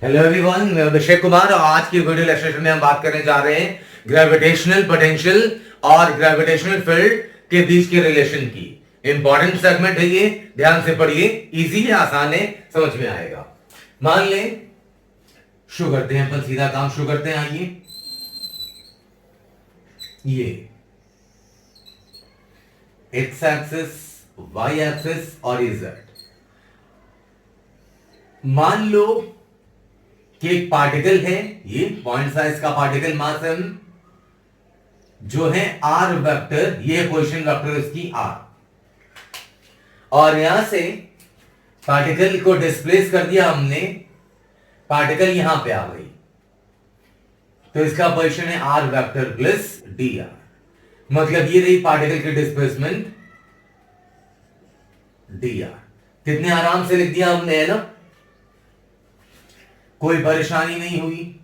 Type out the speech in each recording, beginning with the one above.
Hello everyone, मैं अभिषेक कुमार और आज की वीडियो लेक्चर में हम बात करने जा रहे हैं ग्रेविटेशनल पोटेंशियल और ग्रेविटेशनल फील्ड के बीच के रिलेशन की। इंपॉर्टेंट सेगमेंट है ये, ध्यान से पढ़िए, इजी है, आसान है, समझ में आएगा। मान लें, शुरू करते हैं, अपन सीधा काम शुरू करते हैं। आइए, ये एक्स एक्सिस, वाई एक्सिस और इजेड। मान लो कि एक पार्टिकल है, ये पॉइंट साइज का पार्टिकल, मास m, जो है आर वेक्टर, ये पोजीशन वेक्टर इसकी आर, और यहां से पार्टिकल को डिस्प्लेस कर दिया हमने, पार्टिकल यहां पे आ गई, तो इसका पोजीशन है r vector plus d r. मतलब ये रही पार्टिकल की डिस्प्लेसमेंट डी आर। कितने आराम से लिख दिया हमने, है ना, कोई परेशानी नहीं हुई।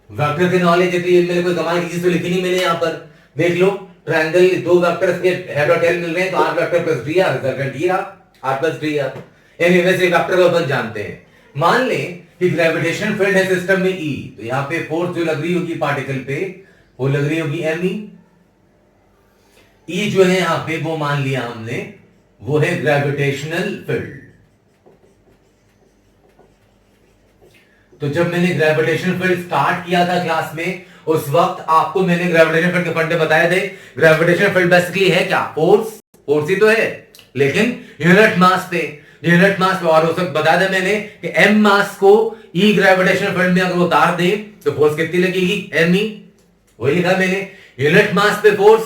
वेक्टर के नॉलेज है, मेरे कोई कमाल की चीज तो लिखी नहीं मैंने यहां पर। देख लो, ट्रायंगल, दो वेक्टर्स के हेड और टेल मिल रहे हैं, तो r vector plus d r, d r plus d r. Anyway से वेक्टर को अपन जानते हैं। मान लें कि ग्रेविटेशन फील्ड है सिस्टम में ई, तो यहां पे फोर्स जो लग रही होगी पार्टिकल पे, वो लग रही होगी एम ई। जो है यहां पे, वो मान लिया हमने, वो है ग्रेविटेशनल फील्ड। तो जब मैंने ग्रेविटेशन फील्ड स्टार्ट किया था क्लास में, उस वक्त आपको मैंने ग्रेविटेशन फील्ड के फंडे बताए थे। ग्रेविटेशन फील्ड बेसिकली है क्या? फोर्स ही तो है, लेकिन यूनिट मास पे, और उस वक्त बताया था मैंने कि m मास को ई ग्रेविटेशन फील्ड में अगर उतार दे तो फोर्स कितनी लगेगी? m ई। वही लिखा मैंने, यूनिट मास पे फोर्स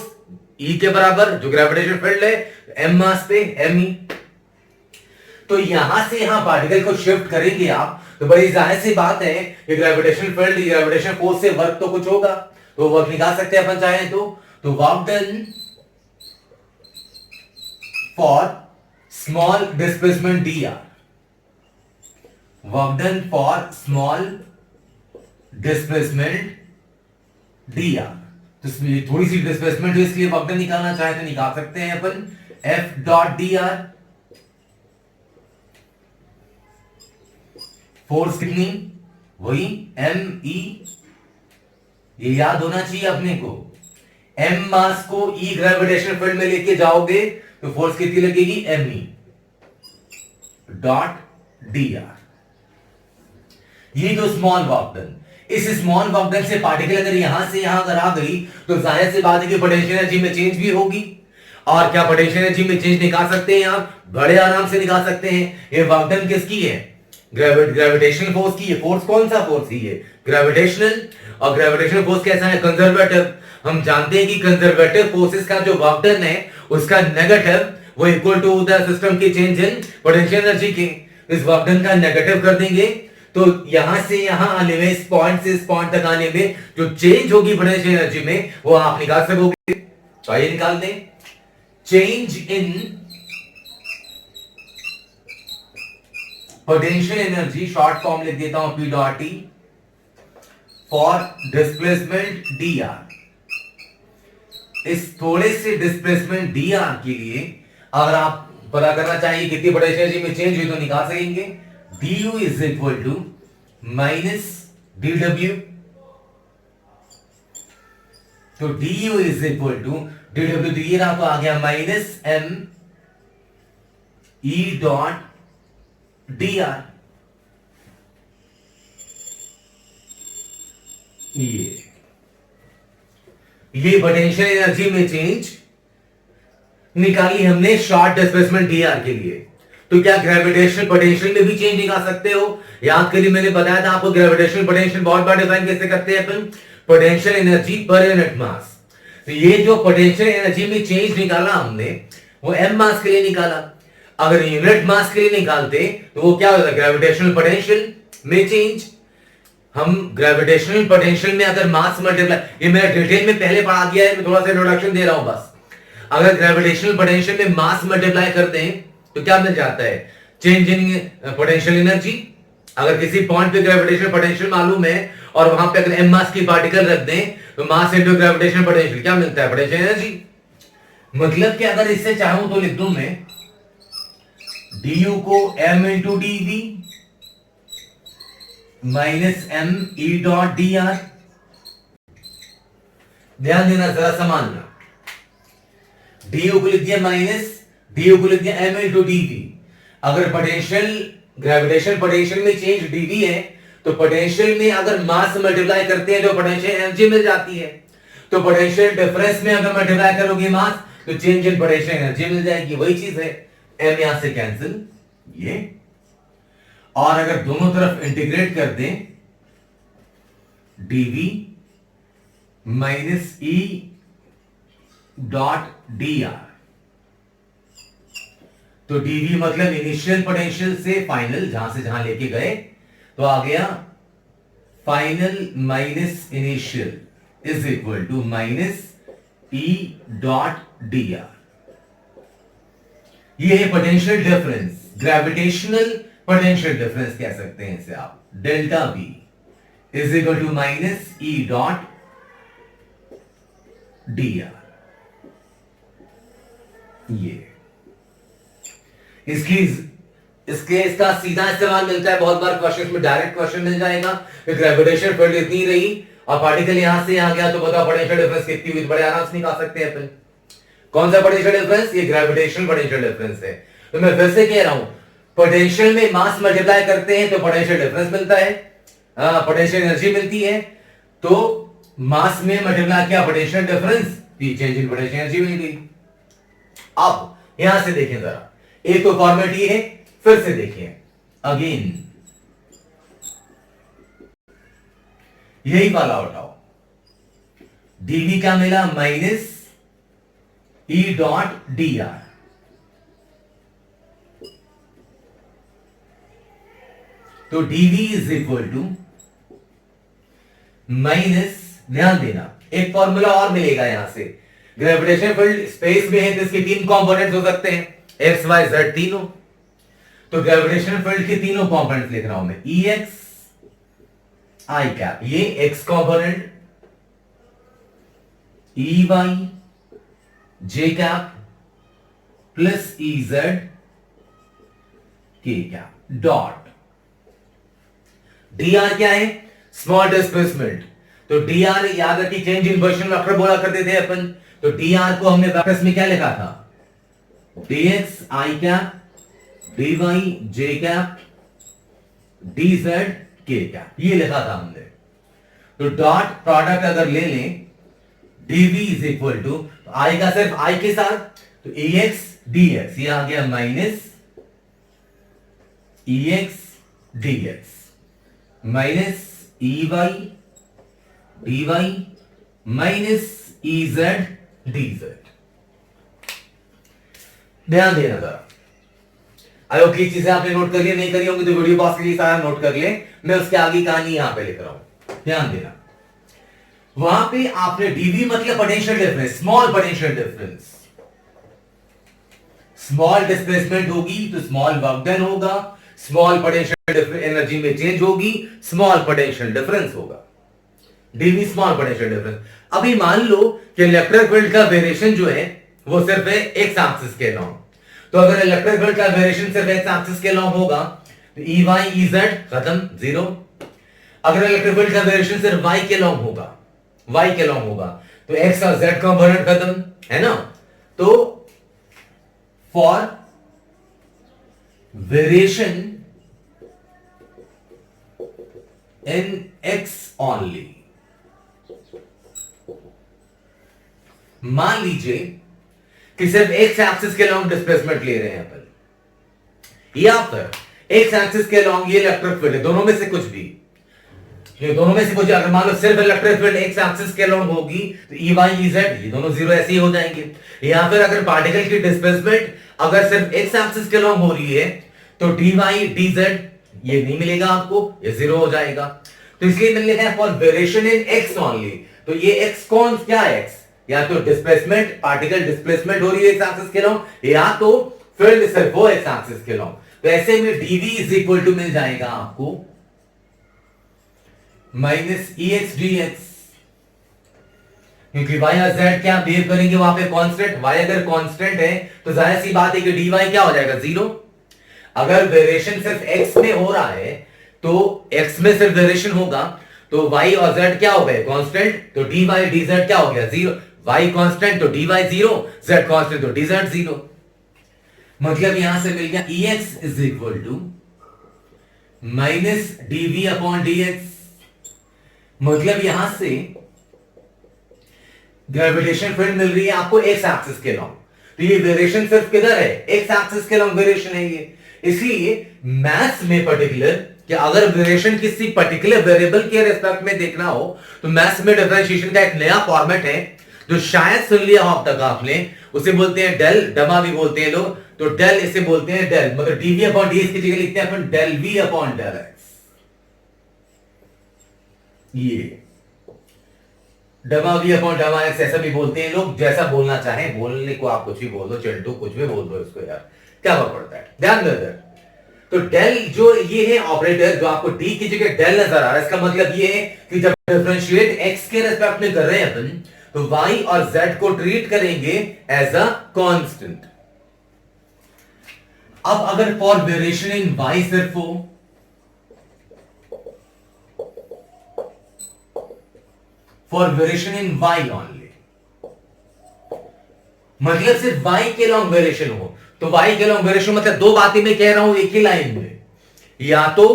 ई के बराबर, जो ग्रेविटेशन फील्ड है, m मास पे m ई। तो यहां से यहां पार्टिकल को शिफ्ट करेंगे आप, तो बड़ी जाहिर सी बात है कि ग्रेविटेशन फील्ड, ग्रेविटेशन फोर्स से वर्क तो कुछ होगा, तो वर्क निकाल सकते हैं अपन चाहें तो work done for small displacement D R, work done for small displacement D R. तो थोड़ी सी डिस्प्लेसमेंट है, इसलिए वर्क डन निकालना चाहे तो निकाल सकते हैं अपन, F dot D R. Force कितनी? वही एम ई, ये याद होना चाहिए अपने को। एम मास को ई ग्रेविटेशन फील्ड में लेके जाओगे तो फोर्स कितनी लगेगी? M E dot D R. ये तो स्मॉल वर्क डन। इस स्मॉल वर्क डन से पार्टिकल अगर यहां से यहां अगर आ गई, तो जाहिर सी बात है कि पोटेंशियल एनर्जी में चेंज भी होगी। और क्या पोटेंशियल एनर्जी में चेंज निकाल सकते हैं आप? बड़े आराम से निकाल सकते हैं। ये वर्क डन किसकी है? ग्रेविटेशनल फोर्स की। है फोर्स, कौन सा फोर्स ही है? ग्रेविटेशनल। और ग्रेविटेशनल फोर्स कैसा है? कंजर्वेटिव। हम जानते हैं कि कंजर्वेटिव फोर्सेस का जो वर्क डन है, उसका नेगेटिव वो इक्वल टू द सिस्टम की चेंज इन पोटेंशियल एनर्जी के। इस वर्क डन का नेगेटिव कर देंगे, तो यहां से यहां आने में, इस पॉइंट से इस पॉइंट तक आने में जो चेंज होगी पोटेंशियल एनर्जी में, वो आप निकाल सकोगे। तो आइए निकाल दें। Change in potential energy, short form लिख देता हूं, P dot T, for displacement D R. इस थोड़े से डिस्प्लेसमेंट डी आर के लिए अगर आप पता करना चाहिए कितनी पोटेंशियल एनर्जी में चेंज हुई, तो निकाल सकेंगे। D U is equal to minus D W. तो D U is equal to D W, तो ये रहा, तो आ गया minus M E dot D R. ये पोटेंशियल एनर्जी में चेंज निकाली हमने शॉर्ट डिस्प्लेसमेंट डी आर के लिए। तो क्या ग्रेविटेशनल पोटेंशियल में भी चेंज निकाल सकते हो? याद करिए, मैंने बताया था आपको ग्रेविटेशनल पोटेंशियल बहुत बार डिफाइन कैसे करते हैं अपन, potential energy per unit mass. तो ये जो पोटेंशियल एनर्जी में चेंज निकाला हमने, वो एम मास के लिए निकाला। अगर यूनिट मास के लिए निकालते तो वो क्या होता? ग्रेविटेशनल पोटेंशियल में चेंज। हम ग्रेविटेशनल पोटेंशियल में अगर मास मल्टीप्लाई, ये मैंने डिटेल में पहले पढ़ा दिया है, मैं थोड़ा सा इंट्रोडक्शन दे रहा हूं बस। अगर ग्रेविटेशनल पोटेंशियल में मास मल्टीप्लाई करते हैं तो क्या मिल जाता है? Change in potential energy. अगर किसी पॉइंट पे ग्रेविटेशनल पोटेंशियल मालूम है और वहां पे अगर एम मास की पार्टिकल रख दें, तो मास इनटू ग्रेविटेशनल पोटेंशियल क्या मिलता है? Potential energy. मतलब कि अगर इससे चाहूं तो लिख दूं मैं डी को m into d v minus M E dot D r. ध्यान देना, जरा संभालना। डी को लिख दिया माइनस, डी को लिख दिया एम इंटू डी वी। अगर पोटेंशियल, ग्रेविटेशन पोटेंशियल में चेंज डीवी है, तो पोटेंशियल में अगर मास मल्टीप्लाई करते हैं तो पोटेंशियल एनर्जी मिल जाती है। तो पोटेंशियल डिफरेंस में अगर मल्टीप्लाई करोगे मास, तो चेंज इन पोटेंशियल एनर्जी मिल जाएगी। वही चीज है, एम यहां से कैंसिल, ये। और अगर दोनों तरफ इंटीग्रेट कर दें, dv minus E dot D R, तो डीवी मतलब इनिशियल पोटेंशियल से फाइनल, जहां से जहां लेके गए, तो आ गया final minus initial is equal to minus E dot D R. ये है potential difference, gravitational potential difference कह सकते हैं इसे आप। Delta v is equal to minus E dot D R. ये इसका सीधा इस्तेमाल मिलता है बहुत बार क्वेश्चन में, डायरेक्ट क्वेश्चन मिल जाएगा कि ग्रेविटेशन फील्ड इतनी रही और पार्टिकल यहां से यहां गया, तो बताओ पोटेंशियल डिफरेंस कितनी हुई। बड़े आराम से निकाल सकते हैं अपन। कौन सा पोटेंशियल डिफरेंस? ये ग्रेविटेशनल पोटेंशियल डिफरेंस है। तो मैं फिर से कह रहा हूं, पोटेंशियल में मास मल्टीप्लाई करते हैं तो पोटेंशियल डिफरेंस मिलता है, पोटेंशियल एनर्जी मिलती है। तो मास में मल्टीप्लाई किया potential difference, change in potential energy मिल गई। अब यहां से देखें जरा, एक तो फॉर्मेट ये है, फिर से देखिए अगेन, यही वाला उठाओ। डीवी क्या मिला? Minus E dot D R. तो D V is equal to minus, ध्यान देना एक फॉर्मूला और मिलेगा यहां से। ग्रेविटेशन फील्ड स्पेस में है तो इसके तीन कंपोनेंट्स हो सकते हैं, एक्स वाई जेड तीनों। तो ग्रेविटेशन फील्ड के तीनों कंपोनेंट्स लिख रहा हूं मैं, ई एक्स आई कैप, ये एक्स कंपोनेंट, ई वाई जे कैप प्लस ई Z K cap dot. D R क्या है? Small displacement. तो डी आर याद रखिए, चेंज इन पोजीशन वेक्टर बोला करते थे अपन। तो डी आर को हमने वेक्टर्स में क्या लिखा था? D x I cap D Y J cap D Z K cap, ये लिखा था हमने। तो डॉट प्रोडक्ट अगर ले लें, डीवी इज इक्वल टू, आएगा सिर्फ आई के साथ, तो ए एक्स डी एक्स, ये आ गया minus E X D X minus E Y D Y minus E Z D Z. ध्यान देना जरा, आयोग की चीजें आपने नोट कर लिया, नहीं करी होंगी तो वीडियो पॉज के लिए सारा नोट कर ले, मैं उसके आगे कहानी यहां पे लिख रहा हूं। ध्यान देना, वहां पे आपने डीवी मतलब potential difference, small potential difference, small displacement होगी तो स्मॉल वर्क डन होगा, स्मॉल पोटेंशियल एनर्जी में चेंज होगी, स्मॉल पोटेंशियल डिफरेंस होगा। Dv small potential difference. अभी मान लो कि इलेक्ट्रिक फील्ड का वेरिएशन जो है वो सिर्फ है एक्स एक्सिस के लॉन्ग। तो अगर इलेक्ट्रिक फील्ड का वेरिएशन सिर्फ एक्स एक्सिस के लॉन्ग होगा तो ई वाई ई जेड खत्म, जीरो। अगर इलेक्ट्रिक फील्ड का वेरिएशन सिर्फ वाई के लॉन्ग होगा, वाई के लॉन्ग होगा, तो एक्स और जेड कंपोनेंट खत्म, है ना। तो for variation in x only, मान लीजिए कि सिर्फ एक्स एक्सिस के लॉन्ग डिस्प्लेसमेंट ले रहे हैं अपन, या फिर एक्स एक्सिस के लॉन्ग ये इलेक्ट्रिक फील्ड है, दोनों में से कुछ भी, ये दोनों में से कुछ। अगर मान लो सिर्फ इलेक्ट्रिक फील्ड एक्स एक्सिस के लॉन्ग होगी तो ई वाई ई जेड ये दोनों जीरो ऐसे ही हो जाएंगे। या फिर अगर पार्टिकल की डिस्प्लेसमेंट अगर सिर्फ एक्स एक्सिस के लॉन्ग हो रही है तो डी वाई डी जेड ये नहीं मिलेगा आपको, ये जीरो हो जाएगा। तो इसलिए मैंने लिखा है for variation in x only. तो ये एक्स कौन क्या है? एक्स या तो डिस्प्लेसमेंट, पार्टिकल डिस्प्लेसमेंट हो रही है एक्स एक्सिस के लॉन्ग, या तो फील्ड सिर्फ वो एक्स एक्सिस के लॉन्ग। तो ऐसे में डीवी इज इक्वल टू मिल जाएगा आपको minus E X D x, क्योंकि वाई और जेड क्या बिहेव करेंगे वहां पे कांस्टेंट। वाई अगर कांस्टेंट है तो जाहिर सी बात है कि डी वाई क्या हो जाएगा? जीरो। अगर वेरिएशन सिर्फ एक्स में हो रहा है तो एक्स में सिर्फ वेरिएशन होगा, तो वाई और जेड क्या हो गए कांस्टेंट, तो डी वाई डी जेड क्या हो गया जीरो, वाई कांस्टेंट तो D Y zero, Z constant तो डी जेड जीरो। मतलब यहां से मिल गया E X is equal to minus D V upon D X. मतलब यहां से ग्रेविटेशन फील्ड मिल रही है आपको एक्स एक्सिस के लॉन्ग, तो ये वेरिएशन सिर्फ किधर है, एक्स एक्सिस के लॉन्ग वेरिएशन है ये। इसलिए मैथ्स में पर्टिकुलर कि अगर वेरिएशन किसी पर्टिकुलर वेरिएबल के रिस्पेक्ट में देखना हो तो मैथ्स में डिफरेंशिएशन का एक नया फॉर्मेट है जो शायद सुन लिया हो अब तक आपने, उसे बोलते हैं डेल, डमा भी बोलते हैं लोग, तो डेल इसे बोलते हैं डेल, मतलब डीवी अपॉन डी की जगह लिखते हैं अपन del we upon del X. ये डमा वी अपॉन डमा एक्स ऐसा भी बोलते हैं लोग, जैसा बोलना चाहे, बोलने को आप कुछ भी बोल दो, चिंटू कुछ भी बोल दो इसको यार, क्या फर्क पड़ता है, ध्यान दो इधर। तो डेल जो ये है ऑपरेटर जो आपको डी की जगह डेल नजर आ रहा है, इसका मतलब ये है कि जब डिफरेंशिएट एक्स के रिस्पेक्ट में कर रहे हैं अपन, तो वाई और जेड को ट्रीट करेंगे एज अ कांस्टेंट। अब अगर फॉर वेरिएशन इन वाई सिर्फ हो, for variation in y only, मतलब सिर्फ वाई के लॉन्ग वेरिएशन हो, तो वाई के लॉन्ग वेरिएशन मतलब दो बातें मैं कह रहा हूं एक ही लाइन में, या तो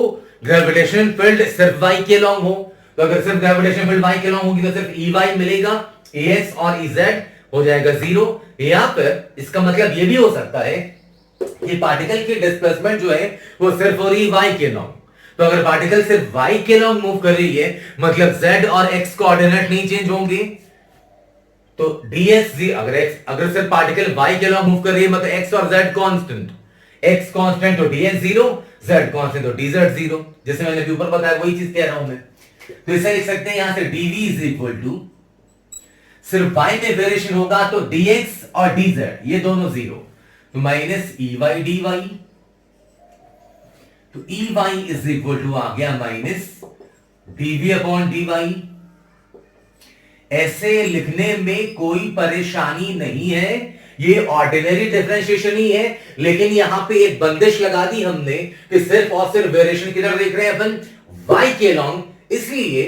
ग्रेविटेशन फील्ड सिर्फ वाई के लॉन्ग हो, तो अगर सिर्फ ग्रेविटेशन फील्ड वाई के लॉन्ग होगी तो सिर्फ ई वाई मिलेगा, ए एक्स और ई जेड हो जाएगा जीरो, या फिर इसका मतलब यह भी हो सकता है कि पार्टिकल की डिस्प्लेसमेंट जो है वो सिर्फ हो रही वाई के लॉन्ग, तो अगर पार्टिकल सिर्फ वाई के लॉन्ग मूव कर रही है मतलब जेड और एक्स कोऑर्डिनेट नहीं चेंज होंगे, तो dx अगर सिर्फ पार्टिकल y के लॉन्ग मूव कर रही है मतलब x और z कांस्टेंट, x कांस्टेंट तो dx जीरो, z कांस्टेंट तो dz जीरो, जैसे मैंने ऊपर बताया वही चीज कह रहा हूं मैं। तो इसे लिख सकते हैं यहां से dv इज इक्वल टू, सिर्फ y में वेरिएशन होगा तो dx और dz ये दोनों जीरो, तो minus E Y D Y, तो E Y is equal to आ गया minus D V upon D Y. ऐसे लिखने में कोई परेशानी नहीं है, ये ऑर्डिनरी डिफरेंशिएशन ही है, लेकिन यहां पे एक बंदिश लगा दी हमने कि सिर्फ और सिर्फ वेरिएशन किधर देख रहे हैं अपन, y के लॉन्ग, इसलिए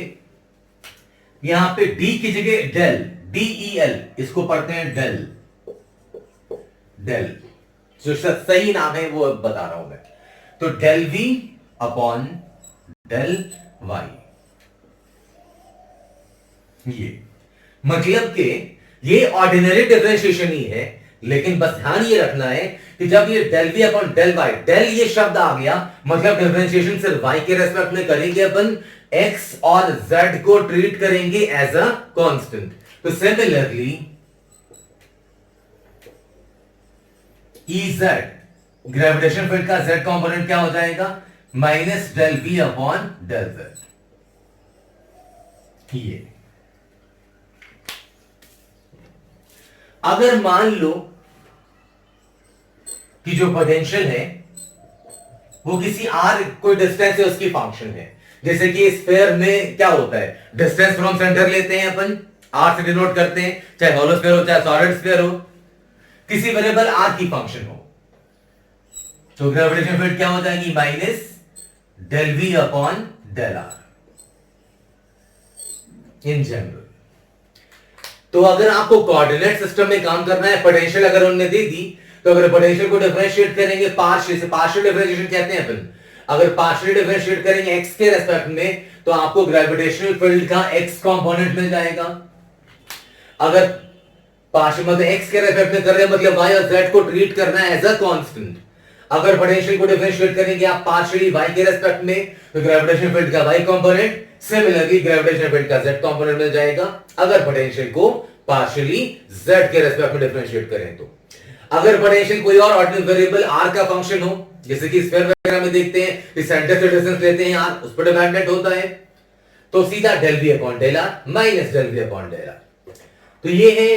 यहां पे d की जगह डेल, del इसको पढ़ते हैं डेल, डेल जो सही नाम है वो बता रहा हूं मैं, तो del v upon del y, ये मतलब कि ये ऑर्डिनरी डिफरेंशिएशन ही है, लेकिन बस ध्यान ये रखना है कि जब ये del we upon del y, del ये शब्द आ गया मतलब डिफरेंशिएशन सिर्फ वाई के रेस्पेक्ट में करेंगे अपन, एक्स और जेड को ट्रीट करेंगे एज अ कांस्टेंट। तो similarly E z gravitation field का जेड कंपोनेंट क्या हो जाएगा, minus del we upon del z. ये अगर मान लो कि जो पोटेंशियल है वो किसी आर कोई डिस्टेंस है उसकी फंक्शन है, जैसे कि स्फीयर में क्या होता है, डिस्टेंस फ्रॉम सेंटर लेते हैं अपन, आर से डिनोट करते हैं, चाहे होलो स्फीयर हो चाहे सॉलिड स्फीयर हो, किसी वेरिएबल आर की फंक्शन हो, तो ग्रेविटेशन फील्ड क्या हो जाएगी, minus del we upon del r in general. तो अगर आपको कोऑर्डिनेट सिस्टम में काम करना है, पोटेंशियल अगर उन्होंने दे दी, तो अगर पोटेंशियल को डिफरेंशिएट करेंगे पार्शियल से, पार्शियल डिफरेंशिएशन कहते हैं अपन, अगर पार्शियल डिफरेंशिएट करेंगे एक्स के रेस्पेक्ट में तो आपको ग्रेविटेशनल फील्ड का एक्स कंपोनेंट मिल जाएगा। अगर पार्शियल मतलब एक्स के रेस्पेक्ट में कर रहे हैं मतलब वाई और जेड को ट्रीट करना है एज अ कांस्टेंट, अगर पोटेंशियल को डिफरेंशिएट करेंगे आप पार्शियली वाई के रेस्पेक्ट में तो ग्रेविटेशनल फील्ड का y component, similarly gravitational field का जेड कंपोनेंट मिल जाएगा अगर पोटेंशियल को पार्शियली जेड के रेस्पेक्ट में डिफरेंशिएट करें तो। अगर पोटेंशियल कोई और ऑर्डिनरी वेरिएबल आर का फंक्शन हो, जैसे कि स्फीयर वगैरह में देखते हैं कि सेंटर से डिस्टेंस लेते हैं आर, उस पर डिपेंडेंट होता है, तो सीधा del we upon del r minus del we upon del r. तो ये है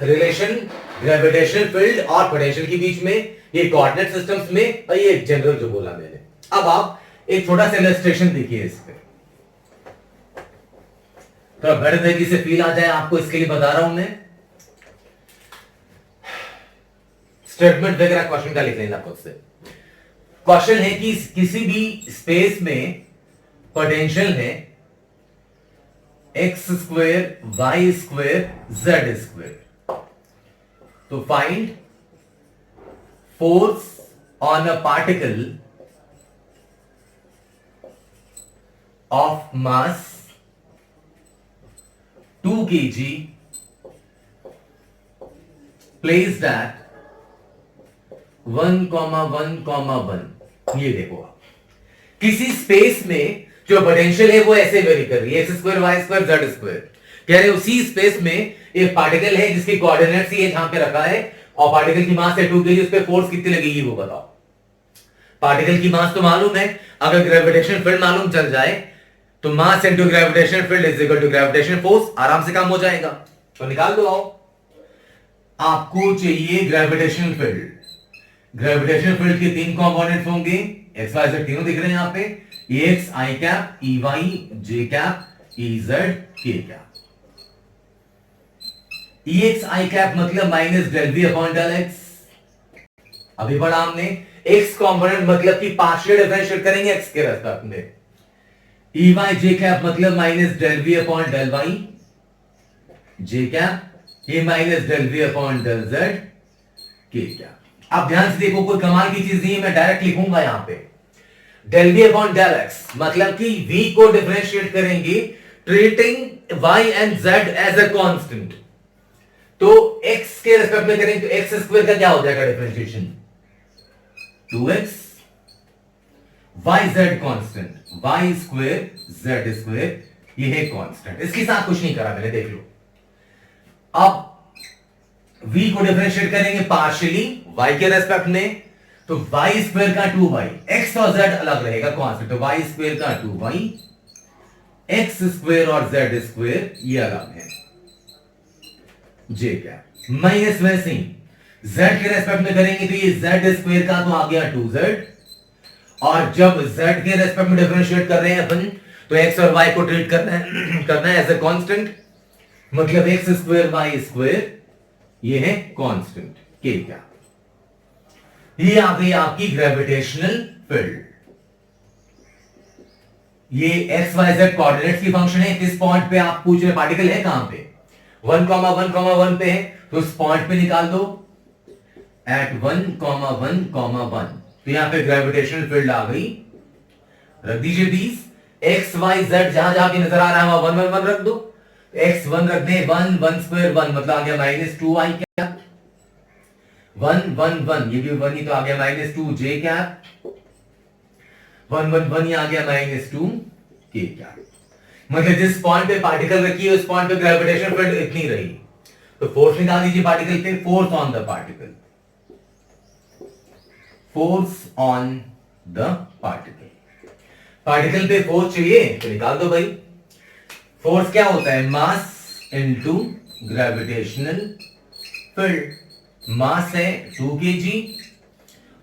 रिलेशन ग्रेविटेशनल फील्ड और पोटेंशियल के बीच में, ये कोऑर्डिनेट सिस्टम्स में, और ये जनरल जो बोला मैंने। अब आप एक छोटा सा इलस्ट्रेशन देखिए इस पे, तो बेटर तरीके से फील आ जाए आपको, इसके लिए बता रहा हूं मैं। स्टेटमेंट वगैरह क्वेश्चन का लिख लेना खुद से। क्वेश्चन है कि किसी भी स्पेस में पोटेंशियल है X square Y square Z square, तो find force on a particle of mass 2 kg placed at 1,1,1। ये देखो आप, किसी स्पेस में जो पोटेंशियल है वो ऐसे वेरी कर रही है, x square y square z square. कह रहे उसी स्पेस में एक पार्टिकल है जिसकी कोऑर्डिनेट्स ये जहां पे रखा है, और पार्टिकल की मास है 2 kg, उस पे फोर्स कितनी लगेगी वो बताओ। पार्टिकल की मास तो मालूम है, अगर ग्रेविटेशन फील्ड मालूम चल जाए तो mass into gravitation field is equal to gravitation force, आराम से काम हो जाएगा। तो निकाल दो। आओ, आपको चाहिए ग्रेविटेशनल फील्ड। ग्रेविटेशनल फील्ड के 3 कंपोनेंट्स होंगे, एक्स वाई जेड तीनों दिख रहे हैं यहां पे, X I cap, E Y J cap, E Z K cap. E X I cap मतलब minus del we upon del X, अभी पढ़ा हमने। एक्स कंपोनेंट मतलब कि पार्शियल डिफरेंशिएट करेंगे एक्स के रेस्पेक्ट में। ई वाई जे कैप मतलब minus del we upon del Y J cap, ये minus del we upon del Z K cap. अब ध्यान से देखो, कोई कमाल की चीज नहीं है, मैं डायरेक्ट लिखूंगा यहां पे del we upon del x, मतलब कि v को डिफरेंशिएट करेंगे treating y and z as a constant. तो x के रेस्पेक्ट में करेंगे तो एक्स स्क्वायर का क्या हो जाएगा differentiation, 2x, y z constant, y square z square, ये है कांस्टेंट। इसके साथ कुछ नहीं करा मैंने, देख लो। अब v को डिफरेंशिएट करेंगे पार्शियली y के रेस्पेक्ट में, तो y स्क्वायर का 2y, x और z अलग रहेगा कांस्टेंट, तो y स्क्वायर का 2y, x स्क्वायर और z स्क्वायर ये अलग है, j क्या माइनस वैसे ही z के रेस्पेक्ट में करेंगे तो ये z स्क्वायर का तो आ गया 2z, और जब z के रेस्पेक्ट में डिफरेंशिएट कर रहे हैं अपन तो x और y को ट्रीट करना है एज अ कांस्टेंट, मतलब x स्क्वायर y स्क्वायर ये है कांस्टेंट k क्या। ये आ गई आपकी ग्रेविटेशनल फील्ड। ये एक्स वाई जेड कोऑर्डिनेट्स की फंक्शन है। किस पॉइंट पे आप पूछ रहे पार्टिकल है कहां पे, 1,1,1 पे है, तो उस पॉइंट पे निकाल दो एट 1,1,1। तो यहां पे ग्रेविटेशनल फील्ड आ गई, रख दीजिए 20। एक्स वाई जेड जहां जहां भी नजर आ रहा है वहां 1 1 1 रख दो, एक्स 1 रख दे, 1 1 स्क्वायर 1 मतलब आ गया -2i क्या, 1 1 1 ये भी 1 ही तो आ गया -2 j कैप, 1 1 1 ये आ गया -2 k कैप। मतलब जिस पॉइंट पे पार्टिकल रखी है उस पॉइंट पे ग्रेविटेशन फील्ड इतनी रही, तो फोर्स निकाल दीजिए पार्टिकल पे, force on the particle, force on the particle. Particle पे फोर्स चाहिए तो निकाल दो भाई। फोर्स क्या होता है, मास इनटू ग्रेविटेशनल फील्ड। मास है 2 kg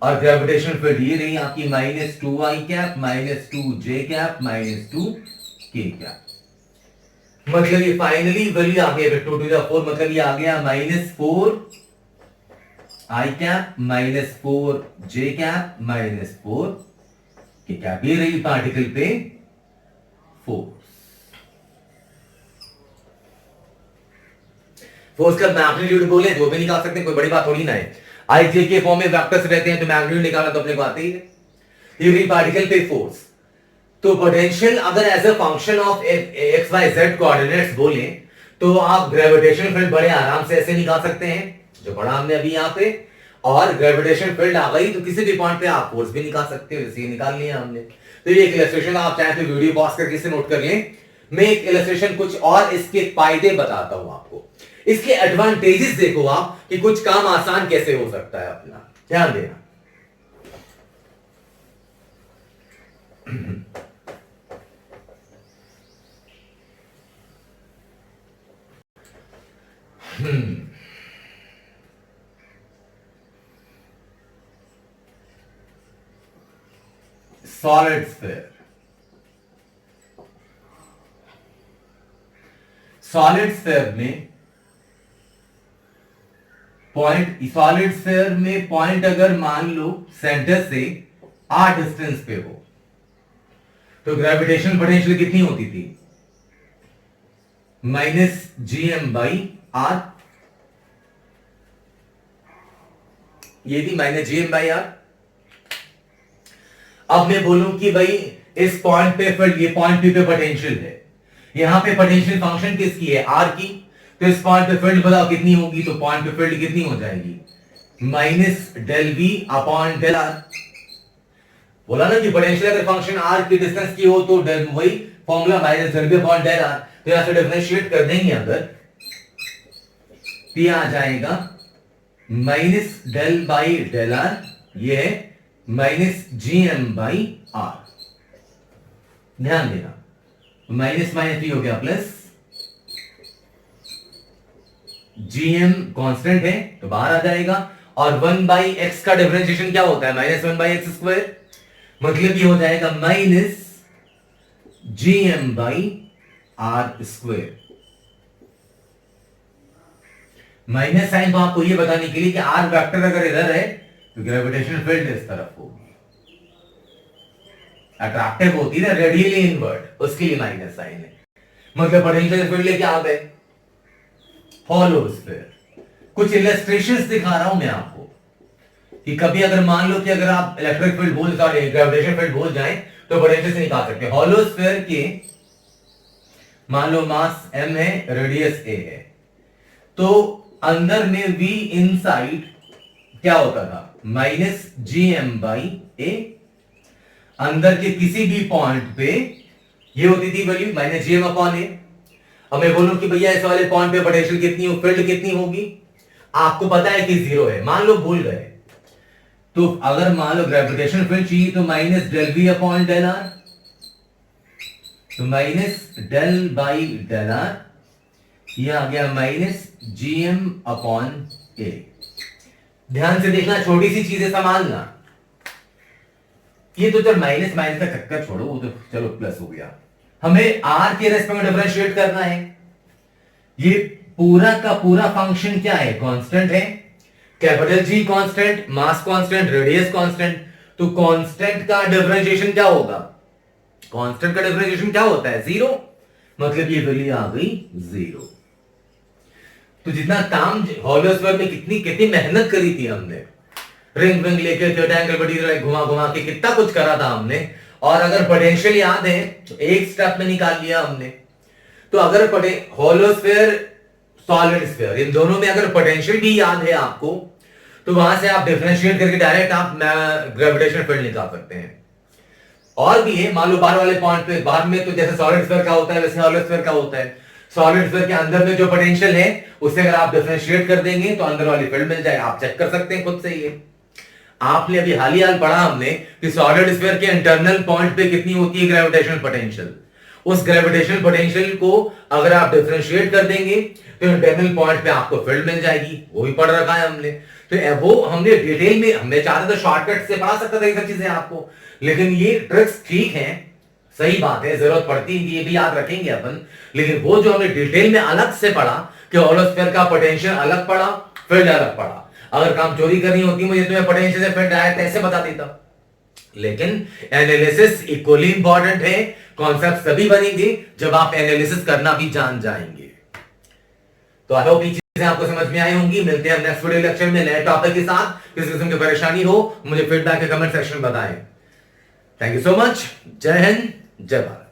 और ग्रेविटेशनल फील्ड ये रही आपकी -2i cap, -2j cap, -2 k cap. मतलब ये फाइनली वैल्यू आ गया 2 to the 4, मतलब ये आ गया -4i cap, -4j cap, -4 k cap. ये रही पार्टिकल पे फोर्स। फोर्स का मैग्नीट्यूड बोले तो भी निकाल सकते हैं, कोई बड़ी बात थोड़ी ना है। आई जे के फॉर्म में वेक्टर्स रहते हैं तो मैग्नीट्यूड निकालना तो अपने को आते ही है। ये रही पार्टिकल पे फोर्स। तो पोटेंशियल अगर as a function of x y z coordinates बोले तो आप ग्रेविटेशनल फील्ड बड़े आराम से ऐसे निकाल सकते हैं जो पढ़ा हमने अभी यहाँ पे, और ग्रेविटेशनल फील्ड आ गई तो किसी भी पॉइंट पे आप फोर्स भी निकाल सकते हो, जैसे निकाल लिया हमने। तो ये एक इलस्ट्रेशन आप चाहे तो वीडियो पॉज करके इसे नोट कर लें। मैं एक इलस्ट्रेशन कुछ और इसके फायदे बताता हूं आपको, इसके एडवांटेजेस देखो आप कि कुछ काम आसान कैसे हो सकता है अपना, ध्यान देना। सॉलिड स्फीयर, सॉलिड स्फीयर में पॉइंट, सॉलिड स्फीयर में पॉइंट अगर मान लो सेंटर से आर डिस्टेंस पे हो, तो ग्रेविटेशनल पोटेंशियल कितनी होती थी? -gm/r, ये थी -gm/r। अब मैं बोलूं कि भाई इस पॉइंट पे फील्ड, ये पॉइंट P पे पोटेंशियल है, यहां पे पोटेंशियल फंक्शन किसकी है? आर की। तो इस पॉइंट पे फील्ड बताओ कितनी होगी? तो पॉइंट पे फील्ड कितनी हो जाएगी? -∂V/∂r। बोला ना कि पोटेंशियल अगर फंक्शन आर की डिस्टेंस की हो तो वही फॉर्मूला -∂V/∂r। तो यहां से डिफरेंशिएट कर देंगे अगर, तो आ जाएगा -∂del/∂r, ये है -gm/r। ध्यान देना, माइनस माइनस भी हो गया प्लस, gm कांस्टेंट है तो बाहर आ जाएगा, और 1/x का डिफरेंशिएशन क्या होता है? -1/x², मतलब ये हो जाएगा -gm/r²। माइनस साइन तो आपको ये बताने के लिए कि आर वेक्टर अगर इधर है तो ग्रेविटेशनल फील्ड इस तरफ होगी, अट्रैक्टिव होती है ना, रेडियली इनवर्ड, उसके लिए माइनस साइन है। मतलब पोटेंशियल फील्ड लेके आ गए हॉलो स्फीयर। कुछ इलस्ट्रेशंस दिखा रहा हूं मैं आपको कि कभी अगर मान लो कि अगर आप इलेक्ट्रिक फील्ड भूल जाए, ग्रेविटेशन फील्ड भूल जाए, तो पोटेंशियल से निकाल सकते हैं। हॉलो स्फीयर के मान लो मास m है, रेडियस a है, तो अंदर में v इनसाइड क्या होता था? -gm/a। अंदर के किसी भी पॉइंट पे ये होती थी वैल्यू -gm/a। अब मैं बोलूं कि भैया इस वाले पॉइंट पे पोटेंशियल कितनी हो, फील्ड कितनी होगी? आपको पता है कि 0 है, मान लो भूल गए, तो अगर मान लो ग्रेविटेशनल फील्ड चाहिए तो -∂V/∂r, तो -del/∂r, ये आ गया -gm/a। ध्यान से देखना, छोटी सी चीजें संभालना। ये तो चल माइनस माइनस का चक्कर छोड़ो, वो तो चलो प्लस हो गया। हमें आर के रेस्पेक्ट में डिफरेंशिएट करना है। ये पूरा का पूरा फंक्शन क्या है? कांस्टेंट है। Capital G constant, mass constant, radius constant. तो कांस्टेंट का डिफरेंशिएशन क्या होगा? कांस्टेंट का डिफरेंशिएशन क्या होता है? 0। मतलब ये वैल्यू आ गई 0। तो जितना काम हॉलो स्फीयर में कितनी कितनी मेहनत करी थी हमने, रिंग विंग लेके रेक्टेंगल मटेरियल घुमा घुमा के कितना कुछ करा था हमने, और अगर पोटेंशियल याद है तो एक स्टेप में निकाल लिया हमने। तो अगर हॉलो स्फीयर, सॉलिड स्फीयर, इन दोनों में अगर पोटेंशियल भी याद है आपको, तो वहां से आप डिफरेंशिएट करके डायरेक्ट आप ग्रेविटेशनल फील्ड निकाल सकते हैं। और भी है, मान लो बाहर वाले पॉइंट पे, बाहर में तो जैसे सॉलिड स्फीयर का होता है वैसे हॉलो स्फीयर का होता है। सॉलिड स्फीयर के अंदर में जो पोटेंशियल है उससे अगर आप डिफरेंशिएट कर देंगे तो अंदर वाली फील्ड मिल जाएगी। आप चेक कर सकते हैं खुद से। ये आपने अभी हाल ही हाल पढ़ा हमने कि सॉलिड स्फीयर के इंटरनल पॉइंट पे कितनी होती है ग्रेविटेशनल पोटेंशियल। उस ग्रेविटेशनल पोटेंशियल को अगर आप डिफरेंशिएट कर देंगे तो इंटरनल पॉइंट पे आपको फील्ड मिल जाएगी। वो भी पढ़ रखा है हमने। तो वो हमने डिटेल में, हमने चाहते तो शॉर्टकट से पढ़ा सकता था ये सब चीजें आपको, लेकिन ये ट्रिक्स ठीक है, सही बात है, जरूरत पड़ती है ये भी याद रखेंगे अपन। लेकिन वो जो हमने डिटेल में अलग से पढ़ा कि हॉलो स्फीयर का पोटेंशियल अलग पढ़ा, फील्ड अलग पढ़ा। अगर काम चोरी करनी होती मुझे तुम्हें पोटेंशियल से फील्ड डायरेक्ट ऐसे बता देता। लेकिन एनालिसिस इक्वली इंपॉर्टेंट है। कॉन्सेप्ट तभी बनेंगे जब आप एनालिसिस करना भी जान जाएंगे। तो आई होप ये चीजें आपको समझ में आई होंगी। मिलते हैं नेक्स्ट वीडियो लेक्चर में नए टॉपिक के साथ। किसी किस्म की परेशानी हो मुझे फीडबैक के कमेंट सेक्शन में बताएं। Thank you so much. जय हिंद, जय भारत।